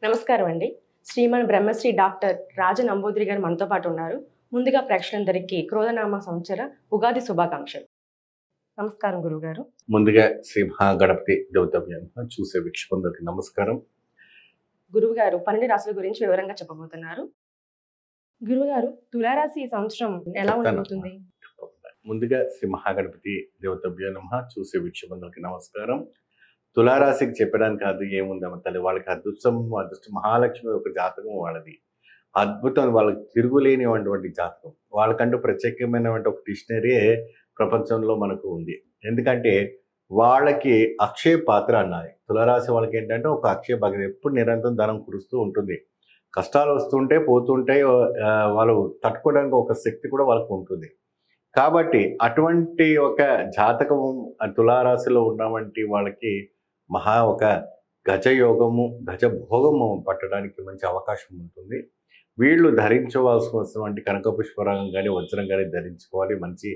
నమస్కారం అండి. శ్రీమాన్ బ్రహ్మశ్రీ డాక్టర్ రాజనంబూద్రి గారు మనతో పాటు ఉన్నారు. ముందుగా ప్రేక్షకులందరికీ క్రోధనామ సంవత్సర ఉగాది శుభాకాంక్షలు. నమస్కారం గురువుగారు. ముందుగా శ్రీ మహాగణపతి దేవతవ్యం చూసే వీక్షకులందరికీ నమస్కారం. గురువుగారు 12 రాశుల గురించి వివరంగా చెప్పబోతున్నారు. గురువుగారు, తులారాశి ఈ సంవత్సరం ఎలా ఉండబోతుంది? ముందుగా శ్రీ మహాగణపతి దేవతభ్యో నమః. చూసే వీక్షకులందరికీ నమస్కారం. తులారాశికి చెప్పడానికి అది ఏముందమ్మ తల్లి, వాళ్ళకి అదృష్టం మహాలక్ష్మి ఒక జాతకం వాళ్ళది. అద్భుతం, వాళ్ళకి తిరుగులేనిటువంటి జాతకం. వాళ్ళకంటూ ప్రత్యేకమైనటువంటి ఒక డిక్షనరీయే ప్రపంచంలో మనకు ఉంది. ఎందుకంటే వాళ్ళకి అక్షయ పాత్ర అన్నది. తులారాశి వాళ్ళకి ఏంటంటే ఒక అక్షయ భాగ్యం, ఎప్పుడు నిరంతరం ధనం కురుస్తూ ఉంటుంది. కష్టాలు వస్తుంటే పోతుంటాయి. వాళ్ళు తట్టుకోవడానికి ఒక శక్తి కూడా వాళ్ళకు ఉంటుంది. కాబట్టి అటువంటి ఒక జాతకము తులారాశిలో ఉన్నటువంటి వాళ్ళకి ఒక గజయోగము, గజభోగము పట్టడానికి మంచి అవకాశం ఉంటుంది. వీళ్ళు ధరించవలసినటువంటి కనక పుష్పరాగం కానీ వజ్రం కానీ ధరించుకోవాలి, మంచి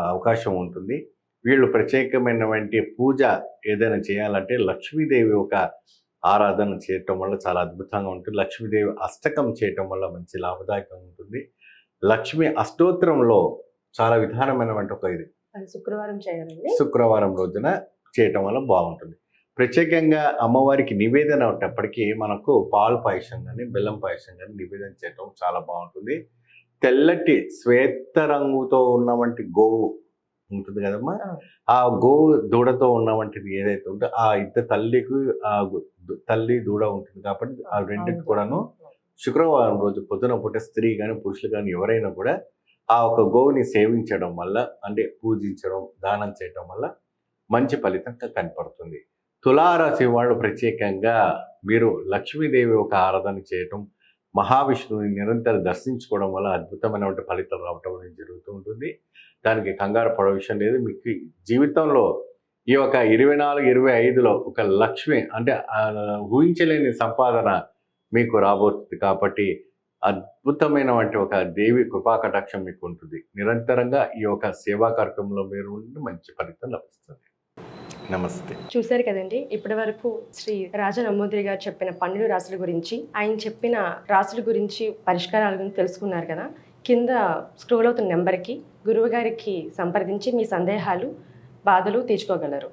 అవకాశం ఉంటుంది. వీళ్ళు ప్రత్యేకమైనటువంటి పూజ ఏదైనా చేయాలంటే లక్ష్మీదేవి ఒక ఆరాధన చేయటం వల్ల చాలా అద్భుతంగా ఉంటుంది. లక్ష్మీదేవి అష్టకం చేయటం వల్ల మంచి లాభదాయకంగా ఉంటుంది. లక్ష్మీ అష్టోత్తరంలో చాలా విధానమైనటువంటి ఒక ఇది శుక్రవారం చేయాలండి. శుక్రవారం రోజున చేయటం వల్ల బాగుంటుంది. ప్రత్యేకంగా అమ్మవారికి నివేదన ఉన్నప్పటికీ మనకు పాలు పాయసం కానీ బెల్లం పాయసం కానీ నివేదన చేయటం చాలా బాగుంటుంది. తెల్లటి శ్వేత రంగుతో ఉన్నవంటి గోవు ఉంటుంది కదమ్మా, ఆ గోవు దూడతో ఉన్నవంటిది ఏదైతే ఉందో ఆ ఇద్దరు తల్లి దూడ ఉంటుంది. కాబట్టి ఆ రెండింటి కూడాను శుక్రవారం రోజు పొద్దున పూట స్త్రీ కానీ పురుషులు కానీ ఎవరైనా కూడా ఆ ఒక గోవుని సేవించడం వల్ల, అంటే పూజించడం, దానం చేయడం వల్ల మంచి ఫలితం కనపడుతుంది. తులారాశి వాళ్ళు ప్రత్యేకంగా మీరు లక్ష్మీదేవి ఒక ఆరాధన చేయటం, మహావిష్ణువుని నిరంతరం దర్శించుకోవడం వల్ల అద్భుతమైనటువంటి ఫలితాలు రావటం అనేది జరుగుతూ ఉంటుంది. దానికి కంగారు పడే విషయం లేదు. మీకు జీవితంలో ఈ ఒక 24-25లో ఒక లక్ష్మి అంటే ఊహించలేని సంపాదన మీకు రాబోతుంది. కాబట్టి అద్భుతమైనటువంటి ఒక దేవి కృపాకటాక్షం మీకు ఉంటుంది. నిరంతరంగా ఈ యొక్క సేవా కార్యక్రమంలో మీరు ఉండి మంచి ఫలితం లభిస్తుంది. నమస్తే. చూశారు కదండి, ఇప్పటి వరకు శ్రీ రాజనంబూద్రి గారు చెప్పిన 12 రాశుల గురించి, ఆయన చెప్పిన రాశుల గురించి, పరిష్కారాల గురించి తెలుసుకున్నారు కదా. కింద స్క్రోల్ అవుతున్న నెంబర్కి గురువు గారికి సంప్రదించి మీ సందేహాలు, బాధలు తీర్చుకోగలరు.